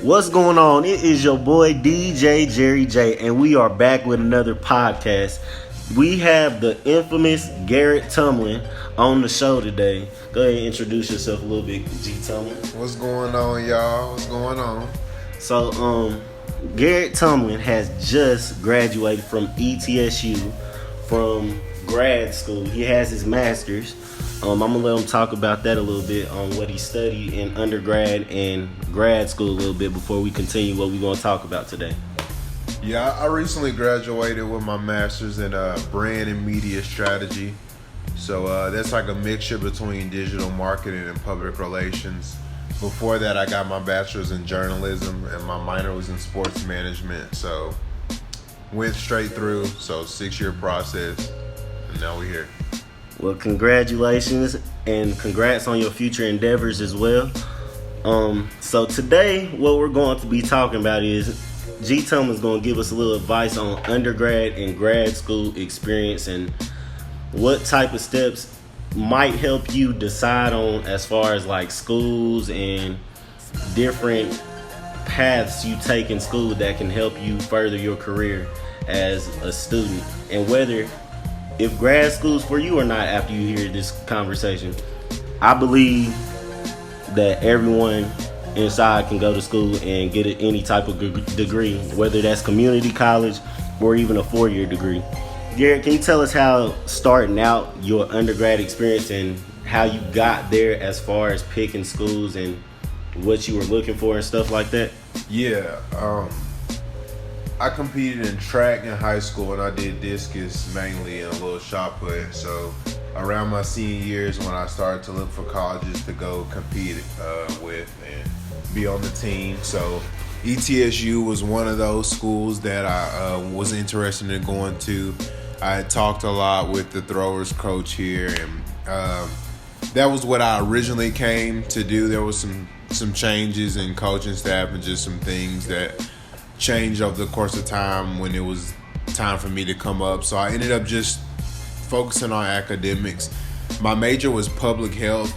What's going on? It is your boy DJJerryJ, and we are back with another podcast. We have the infamous Garrett Tumlin on the show today. Go ahead and introduce yourself a little bit, G. Tumlin. What's going on, y'all? What's going on? So, Garrett Tumlin has just graduated from ETSU from grad school. He has his master's. I'm gonna let him talk about that a little bit on what he studied in undergrad and grad school a little bit before we continue what we're gonna talk about today. Yeah, I recently graduated with my master's in brand and media strategy. So that's like a mixture between digital marketing and public relations. Before that, I got my bachelor's in journalism and my minor was in sports management. So went straight through. So 6-year process, and now we're here. Well, congratulations and congrats on your future endeavors as well. So today, what we're going to be talking about is G. Tumlin's going to give us a little advice on undergrad and grad school experience and what type of steps might help you decide on as far as like schools and different paths you take in school that can help you further your career as a student, and whether if grad school's for you or not after you hear this conversation. I believe that everyone inside can go to school and get any type of degree, whether that's community college or even a 4-year degree. Garrett, can you tell us how starting out your undergrad experience and how you got there as far as picking schools and what you were looking for and stuff like that? Yeah, I competed in track in high school and I did discus mainly in a little shot put. So around my senior years when I started to look for colleges to go compete with and be on the team. So ETSU was one of those schools that I was interested in going to. I had talked a lot with the throwers coach here, and that was what I originally came to do. There was some changes in coaching staff and just some things that changed over the course of time when it was time for me to come up. So I ended up just focusing on academics. My major was public health.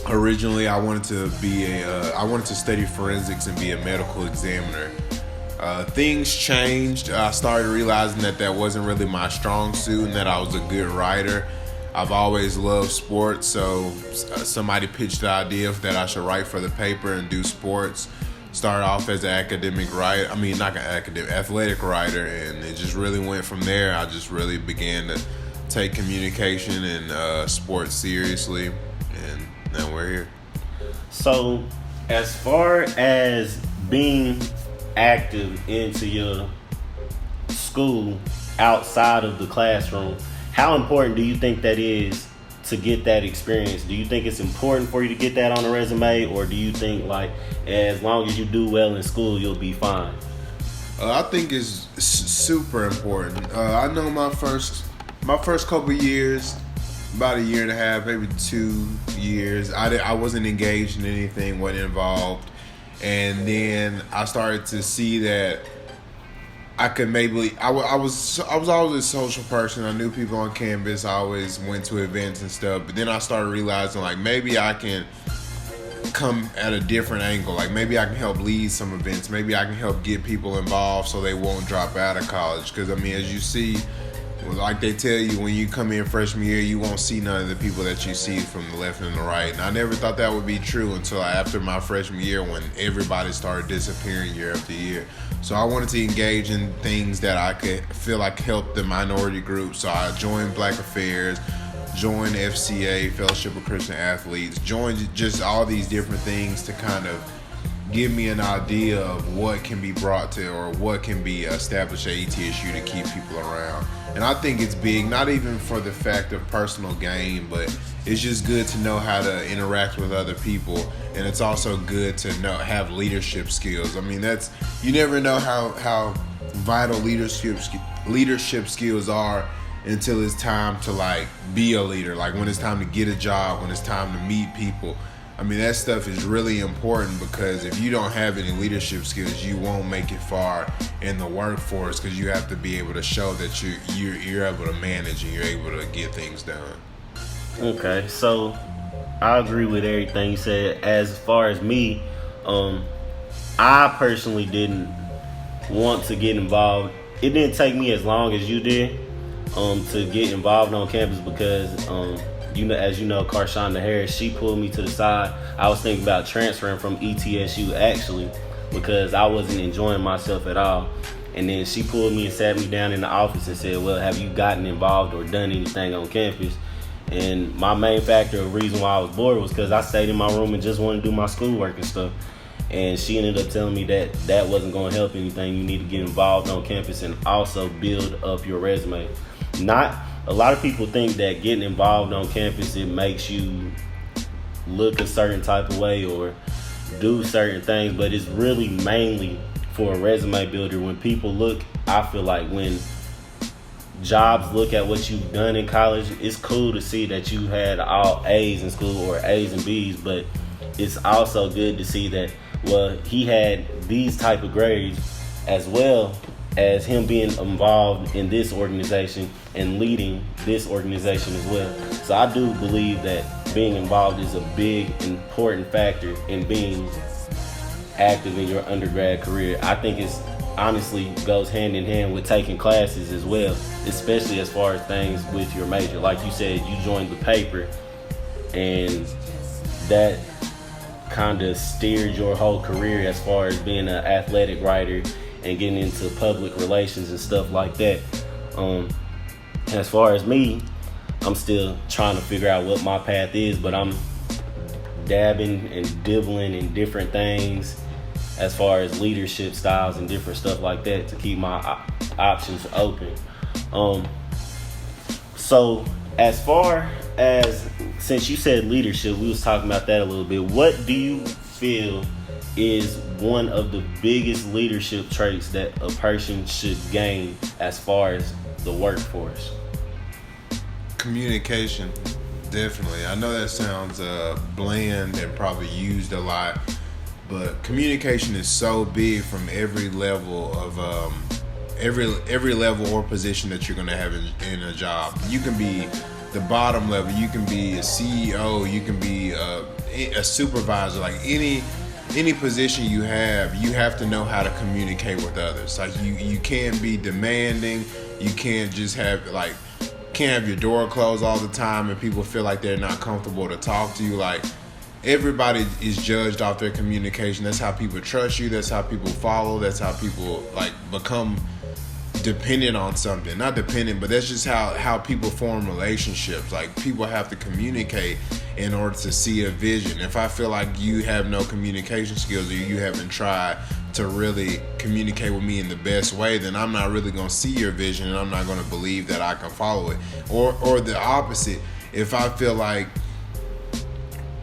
Originally, I wanted to study forensics and be a medical examiner. Things changed. I started realizing that wasn't really my strong suit and that I was a good writer. I've always loved sports, so somebody pitched the idea that I should write for the paper and do sports. Started off as an academic writer. I mean, not an athletic writer, and it just really went from there. I just really began to take communication and sports seriously, and now we're here. So, as far as being active into your school outside of the classroom, how important do you think that is to get that experience? Do you think it's important for you to get that on a resume, or do you think like as long as you do well in school, you'll be fine? I think it's super important. I know my first couple years, about a year and a half, maybe 2 years, I wasn't engaged in anything, wasn't involved, and then I started to see that I could maybe. I was always a social person. I knew people on campus. I always went to events and stuff. But then I started realizing like maybe I can come at a different angle. Like maybe I can help lead some events. Maybe I can help get people involved so they won't drop out of college. Because I mean, as you see, like they tell you when you come in freshman year, you won't see none of the people that you see from the left and the right. And I never thought that would be true until after my freshman year when everybody started disappearing year after year. So I wanted to engage in things that I could feel like help the minority group. So I joined Black Affairs, joined FCA, Fellowship of Christian Athletes, joined just all these different things to kind of give me an idea of what can be brought to or what can be established at ETSU to keep people around. And I think it's big, not even for the fact of personal gain, but it's just good to know how to interact with other people. And it's also good to have leadership skills. I mean, you never know how vital leadership skills are until it's time to like be a leader. Like when it's time to get a job, when it's time to meet people. I mean, that stuff is really important because if you don't have any leadership skills, you won't make it far in the workforce because you have to be able to show that you're able to manage and you're able to get things done. Okay, so I agree with everything you said. As far as me, I personally didn't want to get involved. It didn't take me as long as you did to get involved on campus because as you know, Carshonda Harris, she pulled me to the side. I was thinking about transferring from ETSU actually because I wasn't enjoying myself at all. And then she pulled me and sat me down in the office and said, well, have you gotten involved or done anything on campus? And my main factor of reason why I was bored was because I stayed in my room and just wanted to do my schoolwork and stuff. And she ended up telling me that that wasn't going to help anything. You need to get involved on campus and also build up your resume. A lot of people think that getting involved on campus, it makes you look a certain type of way or do certain things, but it's really mainly for a resume builder. When people look, I feel like when jobs look at what you've done in college, it's cool to see that you had all A's in school or A's and B's, but it's also good to see that, well, he had these type of grades as well as him being involved in this organization and leading this organization as well. So I do believe that being involved is a big, important factor in being active in your undergrad career. I think it's honestly goes hand in hand with taking classes as well, especially as far as things with your major. Like you said, you joined the paper and that kind of steered your whole career as far as being an athletic writer and getting into public relations and stuff like that. As far as me, I'm still trying to figure out what my path is, but I'm dabbing and dibbling in different things as far as leadership styles and different stuff like that to keep my options open. So as far as, since you said leadership, we was talking about that a little bit. What do you feel is one of the biggest leadership traits that a person should gain as far as the workforce? Communication, definitely. I know that sounds bland and probably used a lot, but communication is so big from every level of every level or position that you're going to have in a job. You can be the bottom level, you can be a CEO, you can be a supervisor. Like any position you have to know how to communicate with others. Like you can't be demanding. You can't just have your door closed all the time and people feel like they're not comfortable to talk to you. Like, everybody is judged off their communication. That's how people trust you. That's how people follow. That's how people become dependent on something. Not dependent, but that's just how people form relationships. Like, people have to communicate in order to see a vision. If I feel like you have no communication skills or you haven't tried to really communicate with me in the best way, then I'm not really going to see your vision and I'm not going to believe that I can follow it. Or the opposite. If I feel like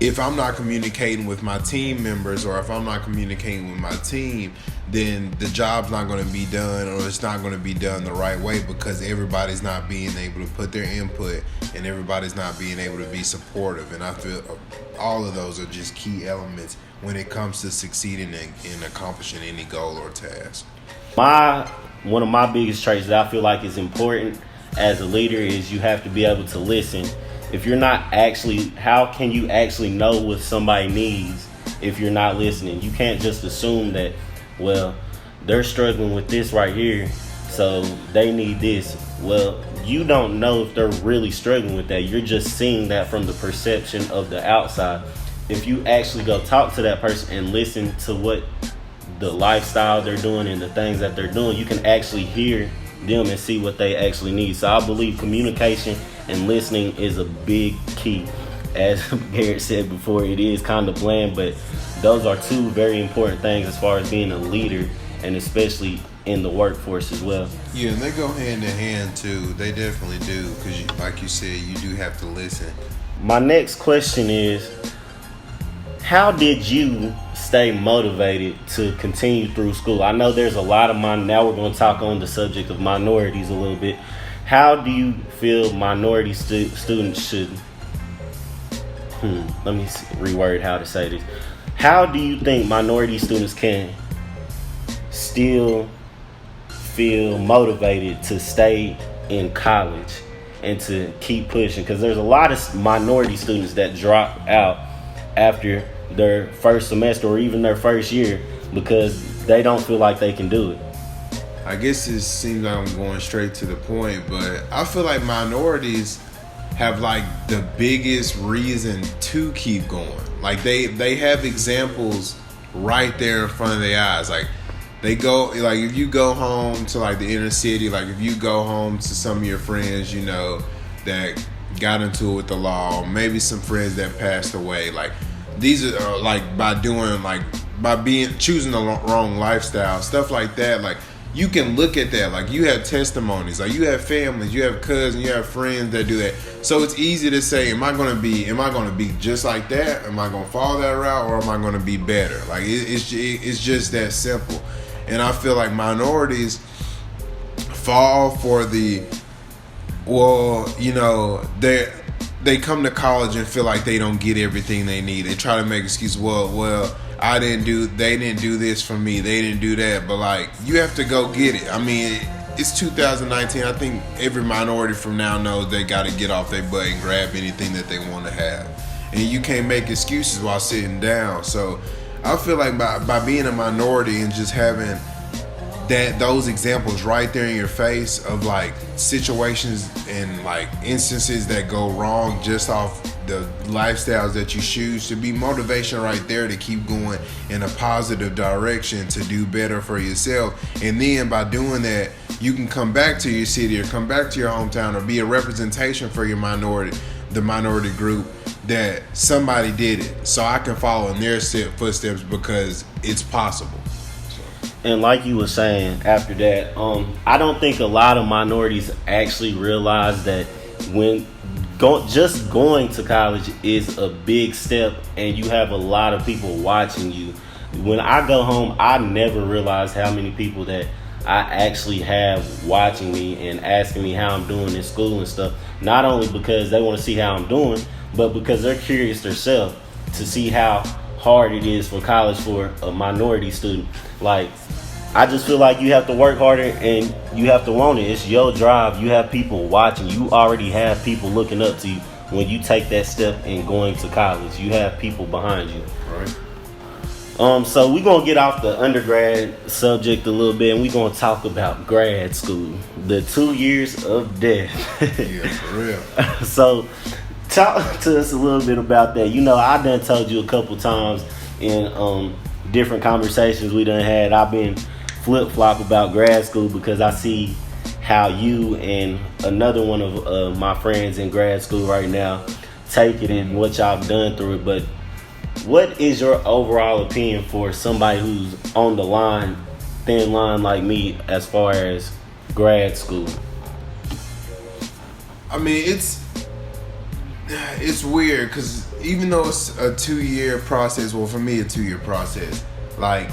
if I'm not communicating with my team members or if I'm not communicating with my team, then the job's not going to be done, or it's not going to be done the right way because everybody's not being able to put their input and everybody's not being able to be supportive. And I feel all of those are just key elements when it comes to succeeding in accomplishing any goal or task. One of my biggest traits that I feel like is important as a leader is you have to be able to listen. If you're not actually, how can you actually know what somebody needs if you're not listening? You can't just assume that, well, they're struggling with this right here, so they need this. Well, you don't know if they're really struggling with that. You're just seeing that from the perception of the outside. If you actually go talk to that person and listen to what the lifestyle they're doing and the things that they're doing, you can actually hear them and see what they actually need. So I believe communication and listening is a big key. As Garrett said before, it is kind of bland, but those are two very important things as far as being a leader, and especially in the workforce as well. Yeah, and they go hand in hand too. They definitely do, because like you said, you do have to listen. My next question is, how did you stay motivated to continue through school? I know there's a lot of now we're going to talk on the subject of minorities a little bit. How do you feel minority students should, let me reword how to say this. How do you think minority students can still feel motivated to stay in college and to keep pushing? Because there's a lot of minority students that drop out after their first semester or even their first year because they don't feel like they can do it. I guess it seems like I'm going straight to the point, but I feel like minorities have like the biggest reason to keep going. Like they have examples right there in front of their eyes. Like they go, like if you go home to like the inner city, like if you go home to some of your friends, you know, that got into it with the law, maybe some friends that passed away, like these are like by choosing the wrong lifestyle, stuff like that. Like you can look at that, like you have testimonies, like you have families, you have cousins, you have friends that do that. So it's easy to say, am I gonna be just like that? Am I gonna follow that route, or am I gonna be better? Like it's just that simple. And I feel like minorities fall for the, well, you know, they come to college and feel like they don't get everything they need. They try to make excuses. Well, they didn't do this for me. They didn't do that. But like, you have to go get it. I mean, it's 2019. I think every minority from now knows they got to get off their butt and grab anything that they want to have. And you can't make excuses while sitting down. So I feel like by being a minority and just having those examples right there in your face of like situations and like instances that go wrong just off the lifestyles that you choose, to be motivation right there to keep going in a positive direction to do better for yourself. And then by doing that, you can come back to your city or come back to your hometown or be a representation for your the minority group, that somebody did it, so I can follow in their footsteps because it's possible. And like you were saying after that, I don't think a lot of minorities actually realize that when just going to college is a big step and you have a lot of people watching you. When I go home, I never realize how many people that I actually have watching me and asking me how I'm doing in school and stuff. Not only because they want to see how I'm doing, but because they're curious themselves to see how hard it is for college for a minority student. Like, I just feel like you have to work harder and you have to want it. It's your drive. You have people watching. You already have people looking up to you when you take that step in going to college. You have people behind you. Right. So we're going to get off the undergrad subject a little bit and we're going to talk about grad school. The 2 years of death. Yeah, for real. So talk to us a little bit about that. You know, I done told you a couple times in different conversations we done had. I've been flip-flop about grad school because I see how you and another one of my friends in grad school right now take it and what y'all done through it. But what is your overall opinion for somebody who's on the thin line like me as far as grad school? I mean, it's weird because even though it's a 2-year process, well, for me, a 2-year process, like,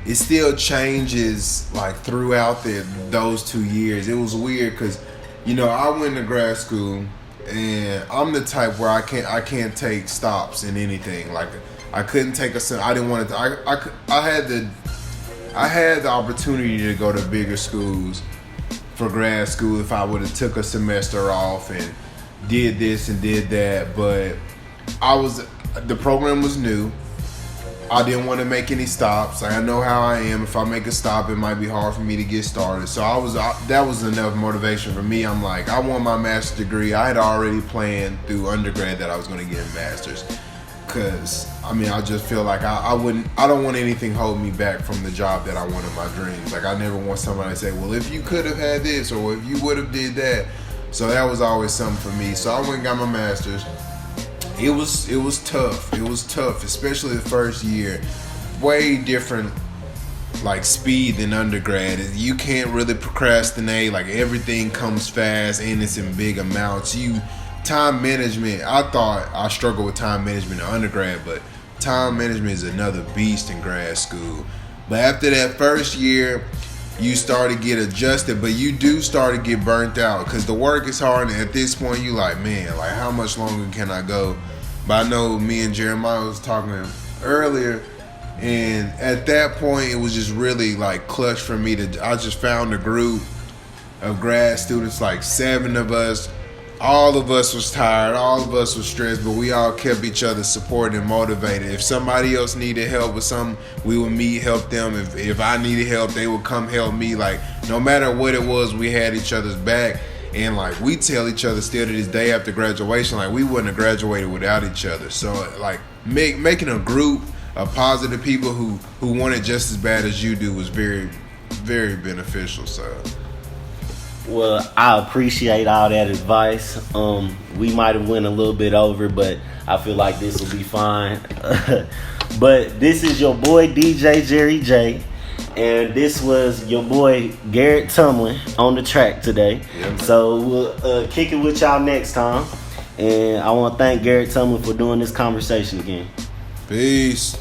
it still changes like throughout those 2 years. It was weird because, you know, I went to grad school and I'm the type where I can't take stops in anything. Like, I couldn't take I didn't want to. I had the opportunity to go to bigger schools for grad school if I would have took a semester off and did this and did that, but the program was new. I didn't want to make any stops. Like, I know how I am. If I make a stop, it might be hard for me to get started. So that was enough motivation for me. I'm like, I want my master's degree. I had already planned through undergrad that I was going to get a master's. Cause I mean, I just feel like I don't want anything holding me back from the job that I want in my dreams. Like, I never want somebody to say, well, if you could have had this or if you would have did that. So that was always something for me. So I went and got my master's. It was tough. It was tough, especially the first year. Way different, like, speed than undergrad. You can't really procrastinate. Like, everything comes fast and it's in big amounts. Time management. I thought I struggled with time management in undergrad, but time management is another beast in grad school. But after that first year, you start to get adjusted, but you do start to get burnt out because the work is hard. And at this point, you like, man, like, how much longer can I go? But I know me and Jeremiah was talking earlier, and at that point, it was just really like clutch for me I just found a group of grad students, like 7 of us. all of us was tired, all of us was stressed, but we all kept each other supported and motivated. If somebody else needed help with something, we would meet, help them. If I needed help, they would come help me. Like, no matter what it was, we had each other's back. And like, we tell each other still to this day after graduation, like, we wouldn't have graduated without each other. So like, making a group of positive people who want it just as bad as you do was very, very beneficial. So, well, I appreciate all that advice. We might have went a little bit over, but I feel like this will be fine. But this is your boy DJJerryJ, and this was your boy Garrett Tumlin on the track today. Yeah. So we'll kick it with y'all next time. And I want to thank Garrett Tumlin for doing this conversation again. peace.